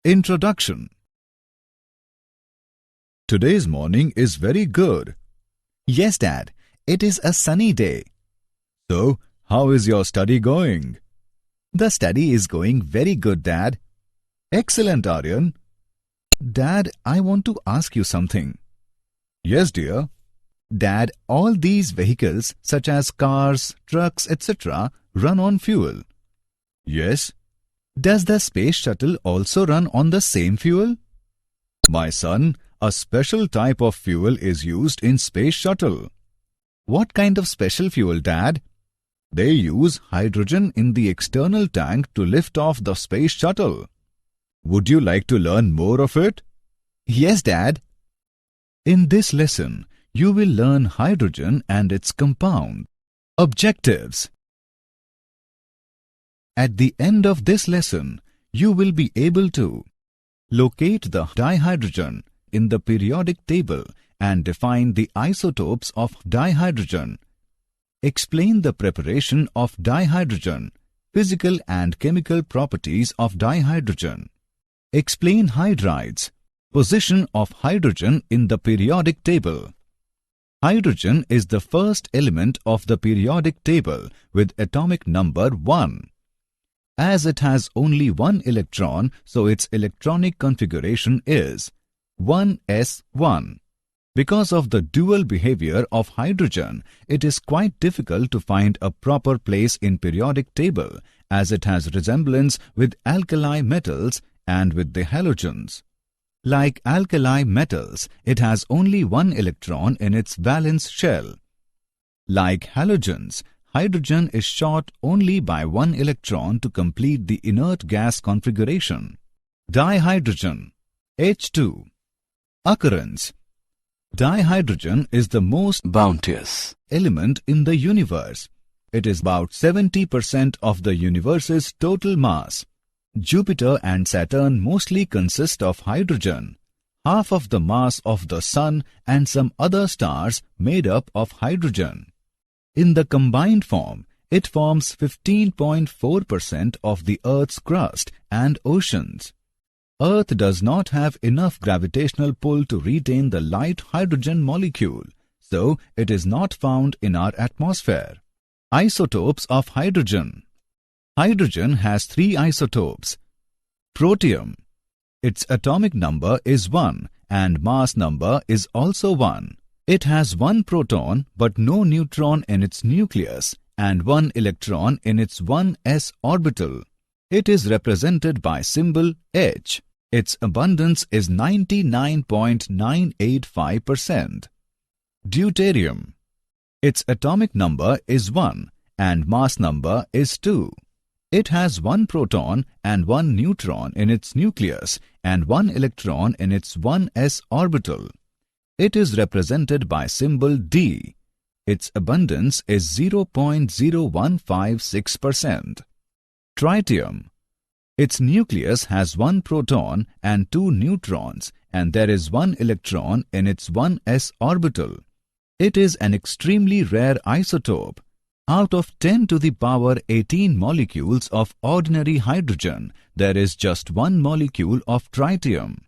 Introduction. Today's morning is very good. Yes, Dad. It is a sunny day. So, how is your study going? The study is going very good, Dad. Excellent, Aryan. Dad, I want to ask you something. Yes, dear. Dad, all these vehicles such as cars, trucks, etc. run on fuel. Yes. Does the space shuttle also run on the same fuel? My son, a special type of fuel is used in space shuttle. What kind of special fuel, Dad? They use hydrogen in the external tank to lift off the space shuttle. Would you like to learn more of it? Yes, Dad. In this lesson, you will learn hydrogen and its compound. Objectives. At the end of this lesson, you will be able to locate the dihydrogen in the periodic table and define the isotopes of dihydrogen. Explain the preparation of dihydrogen, physical and chemical properties of dihydrogen. Explain hydrides, position of hydrogen in the periodic table. Hydrogen is the first element of the periodic table with atomic number 1. As it has only one electron, so its electronic configuration is 1s1. Because of the dual behavior of hydrogen, it is quite difficult to find a proper place in periodic table as it has resemblance with alkali metals and with the halogens. Like alkali metals, it has only one electron in its valence shell. Like halogens, hydrogen is short only by one electron to complete the inert gas configuration. Dihydrogen, H2. Occurrence. Dihydrogen is the most bounteous element in the universe. It is about 70% of the universe's total mass. Jupiter and Saturn mostly consist of hydrogen. Half of the mass of the Sun and some other stars made up of hydrogen. In the combined form, it forms 15.4% of the Earth's crust and oceans. Earth does not have enough gravitational pull to retain the light hydrogen molecule, so it is not found in our atmosphere. Isotopes of hydrogen. Hydrogen has 3 isotopes. Protium. Its atomic number is 1 and mass number is also 1. It has 1 proton but no neutron in its nucleus and 1 electron in its 1s orbital. It is represented by symbol H. Its abundance is 99.985%. Deuterium. Its atomic number is 1 and mass number is 2. It has 1 proton and 1 neutron in its nucleus and 1 electron in its 1s orbital. It is represented by symbol D. Its abundance is 0.0156%. Tritium. Its nucleus has 1 proton and 2 neutrons and there is 1 electron in its 1s orbital. It is an extremely rare isotope. Out of 10 to the power 18 molecules of ordinary hydrogen, there is just 1 molecule of tritium.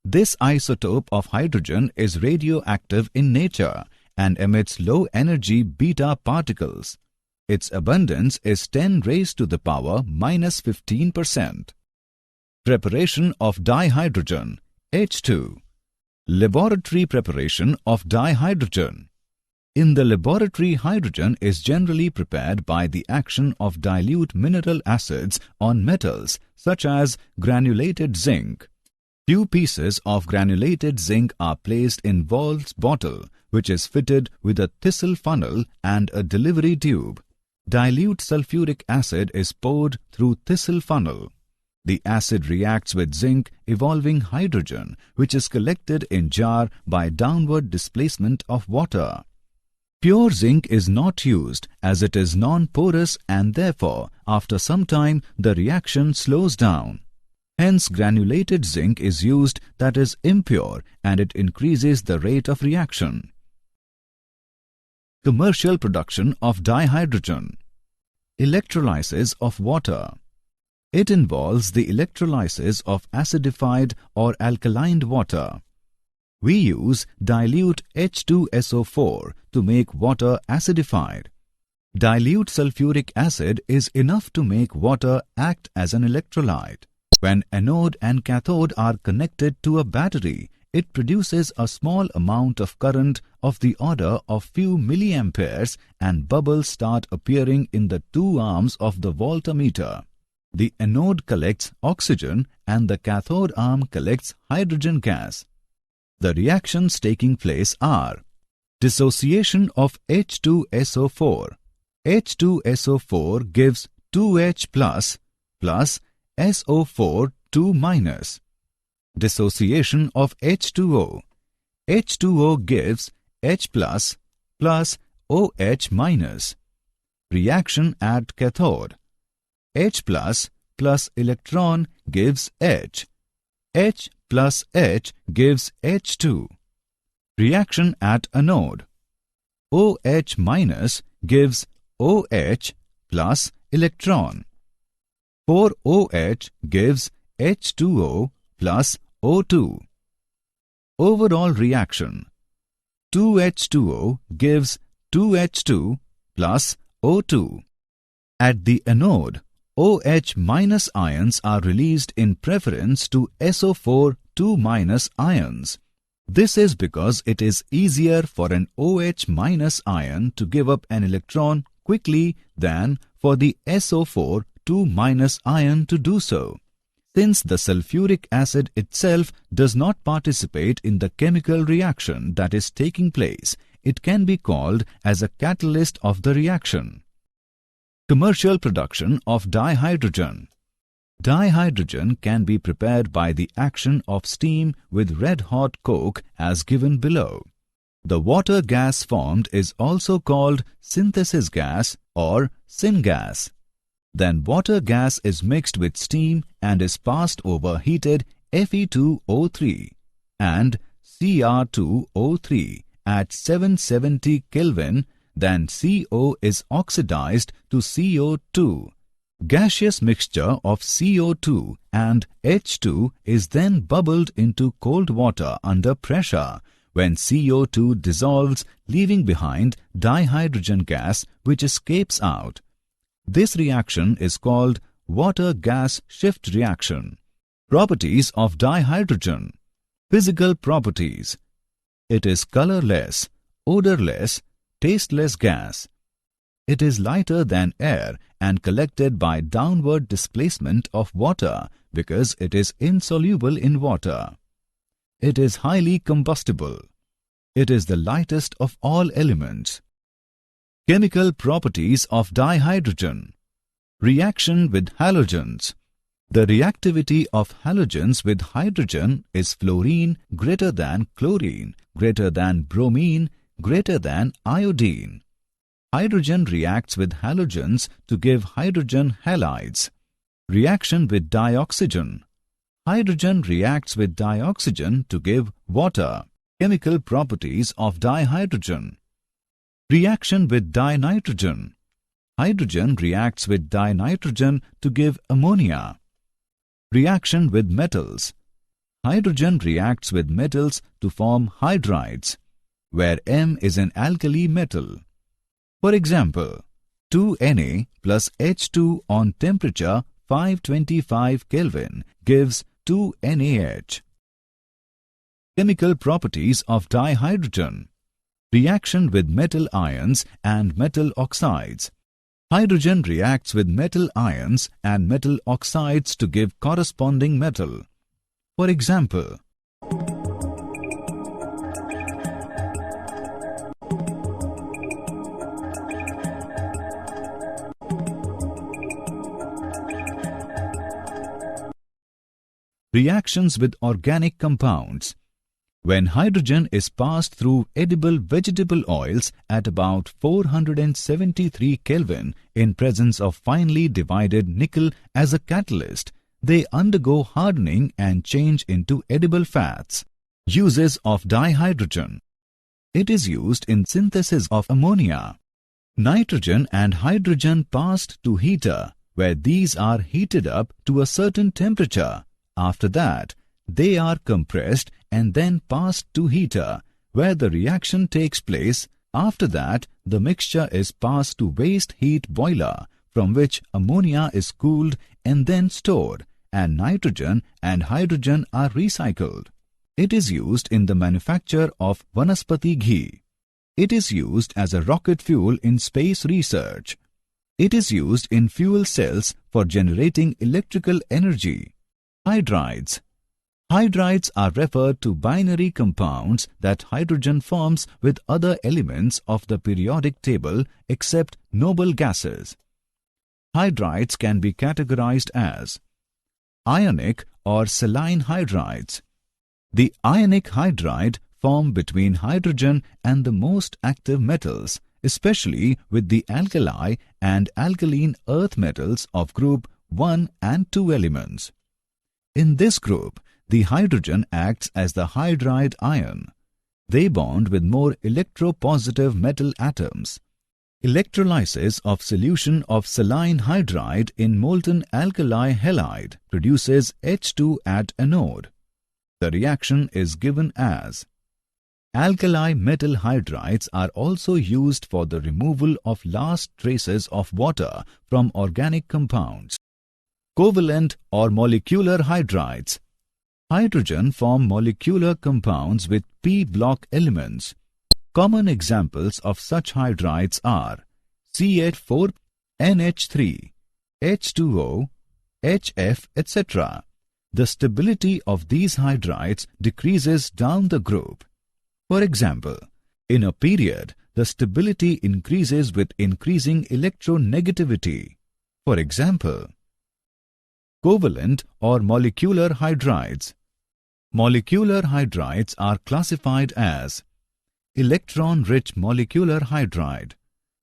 This isotope of hydrogen is radioactive in nature and emits low-energy beta particles. Its abundance is 10 raised to the power minus 15%. Preparation of dihydrogen, H2. Laboratory preparation of dihydrogen. In the laboratory, hydrogen is generally prepared by the action of dilute mineral acids on metals such as granulated zinc. Few pieces of granulated zinc are placed in Vohl's bottle, which is fitted with a thistle funnel and a delivery tube. Dilute sulfuric acid is poured through thistle funnel. The acid reacts with zinc, evolving hydrogen, which is collected in jar by downward displacement of water. Pure zinc is not used as it is non-porous and therefore, after some time, the reaction slows down. Hence, granulated zinc is used that is impure and it increases the rate of reaction. Commercial production of dihydrogen. Electrolysis of water. It involves the electrolysis of acidified or alkaline water. We use dilute H2SO4 to make water acidified. Dilute sulfuric acid is enough to make water act as an electrolyte. When anode and cathode are connected to a battery, it produces a small amount of current of the order of few milliamperes and bubbles start appearing in the two arms of the voltmeter. The anode collects oxygen and the cathode arm collects hydrogen gas. The reactions taking place are dissociation of H2SO4. H2SO4 gives 2H plus SO4 2 minus. Dissociation of H2O. H2O gives H plus OH minus. Reaction at cathode. H plus electron gives H. H plus H gives H2. Reaction at anode. OH minus gives OH plus electron. 4OH gives H2O plus O2. Overall reaction. 2H2O gives 2H2 plus O2. At the anode, OH minus ions are released in preference to SO4 2 minus ions. This is because it is easier for an OH minus ion to give up an electron quickly than for the SO4 2 minus ion to do so. Since the sulfuric acid itself does not participate in the chemical reaction that is taking place, it can be called as a catalyst of the reaction. Commercial production of dihydrogen. Dihydrogen can be prepared by the action of steam with red-hot coke as given below. The water gas formed is also called synthesis gas or syngas. Then water gas is mixed with steam and is passed over heated Fe2O3 and Cr2O3 at 770 Kelvin. Then CO is oxidized to CO2. Gaseous mixture of CO2 and H2 is then bubbled into cold water under pressure when CO2 dissolves, leaving behind dihydrogen gas which escapes out. This reaction is called water-gas shift reaction. Properties of dihydrogen. Physical properties. It is colorless, odorless, tasteless gas. It is lighter than air and collected by downward displacement of water because it is insoluble in water. It is highly combustible. It is the lightest of all elements. Chemical properties of dihydrogen. Reaction with halogens. The reactivity of halogens with hydrogen is fluorine greater than chlorine, greater than bromine, greater than iodine. Hydrogen reacts with halogens to give hydrogen halides. Reaction with dioxygen. Hydrogen reacts with dioxygen to give water. Chemical properties of dihydrogen. Reaction with dinitrogen. Hydrogen reacts with dinitrogen to give ammonia. Reaction with metals. Hydrogen reacts with metals to form hydrides, where M is an alkali metal. For example, 2Na plus H2 on temperature 525 Kelvin gives 2NaH. Chemical properties of dihydrogen. Reaction with metal ions and metal oxides. Hydrogen reacts with metal ions and metal oxides to give corresponding metal. For example, reactions with organic compounds. When hydrogen is passed through edible vegetable oils at about 473 Kelvin in presence of finely divided nickel as a catalyst, they undergo hardening and change into edible fats. Uses of dihydrogen. It is used in synthesis of ammonia. Nitrogen and hydrogen passed to heater where these are heated up to a certain temperature. After that, they are compressed and then passed to heater, where the reaction takes place. After that, the mixture is passed to waste heat boiler, from which ammonia is cooled and then stored, and nitrogen and hydrogen are recycled. It is used in the manufacture of vanaspati ghee. It is used as a rocket fuel in space research. It is used in fuel cells for generating electrical energy. Hydrides. Hydrides are referred to binary compounds that hydrogen forms with other elements of the periodic table except noble gases. Hydrides can be categorized as ionic or saline hydrides. The ionic hydride form between hydrogen and the most active metals, especially with the alkali and alkaline earth metals of group 1 and 2 elements. In this group, the hydrogen acts as the hydride ion. They bond with more electropositive metal atoms. Electrolysis of solution of saline hydride in molten alkali halide produces H2 at anode. The reaction is given as alkali metal hydrides are also used for the removal of last traces of water from organic compounds. Covalent or molecular hydrides. Hydrogen form molecular compounds with p-block elements. Common examples of such hydrides are CH4, NH3, H2O, HF, etc. The stability of these hydrides decreases down the group. For example, in a period, the stability increases with increasing electronegativity. For example, covalent or molecular hydrides. Molecular hydrides are classified as electron-rich molecular hydride.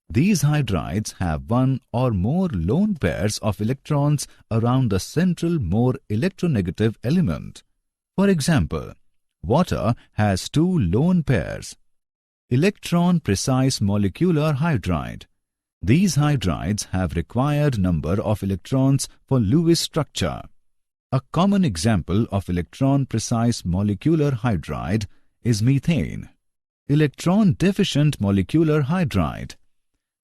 These hydrides have one or more lone pairs of electrons around the central more electronegative element. For example, water has 2 lone pairs. Electron-precise molecular hydride. These hydrides have required number of electrons for Lewis structure. A common example of electron-precise molecular hydride is methane. Electron-deficient molecular hydride.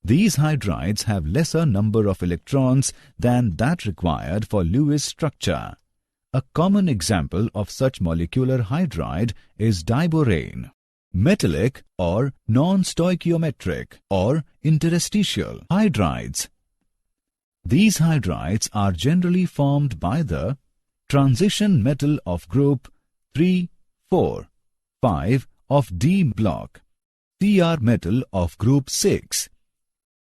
These hydrides have lesser number of electrons than that required for Lewis structure. A common example of such molecular hydride is diborane. Metallic or non-stoichiometric or interstitial hydrides. These hydrides are generally formed by the transition metal of group 3, 4, 5 of D block, Cr metal of group 6,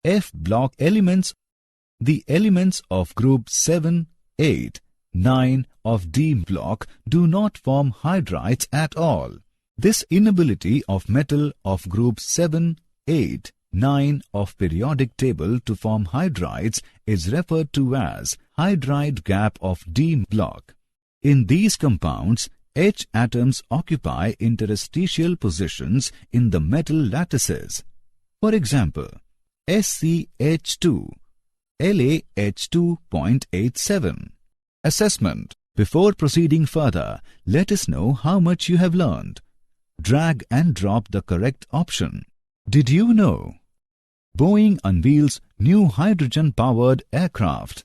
F block elements. The elements of group 7, 8, 9 of D block do not form hydrides at all. This inability of metal of group 7, 8, 9 of periodic table to form hydrides is referred to as hydride gap of D block. In these compounds, H atoms occupy interstitial positions in the metal lattices. For example, SCH2, LaH2.87. Assessment. Before proceeding further, let us know how much you have learned. Drag and drop the correct option. Did you know? Boeing unveils new hydrogen-powered aircraft.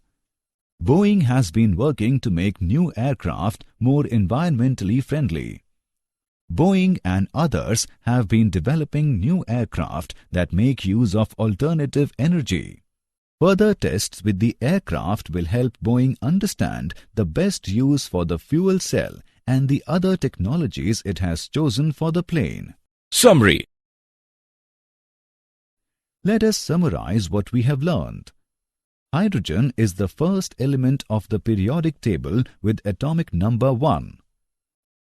Boeing has been working to make new aircraft more environmentally friendly. Boeing and others have been developing new aircraft that make use of alternative energy. Further tests with the aircraft will help Boeing understand the best use for the fuel cell and the other technologies it has chosen for the plane. Summary. Let us summarize what we have learned. Hydrogen is the first element of the periodic table with atomic number 1.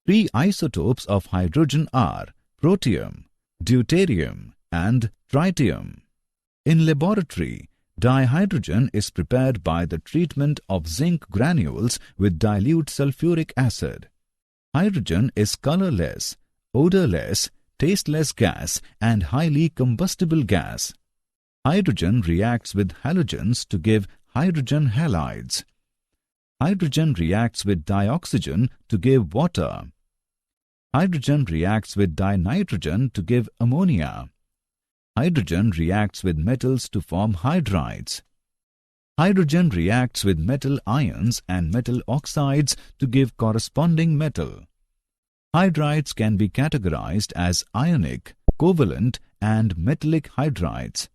3 isotopes of hydrogen are protium, deuterium and tritium. In laboratory, dihydrogen is prepared by the treatment of zinc granules with dilute sulfuric acid. Hydrogen is colorless, odorless, tasteless gas and highly combustible gas. Hydrogen reacts with halogens to give hydrogen halides. Hydrogen reacts with dioxygen to give water. Hydrogen reacts with dinitrogen to give ammonia. Hydrogen reacts with metals to form hydrides. Hydrogen reacts with metal ions and metal oxides to give corresponding metal. Hydrides can be categorized as ionic, covalent and metallic hydrides.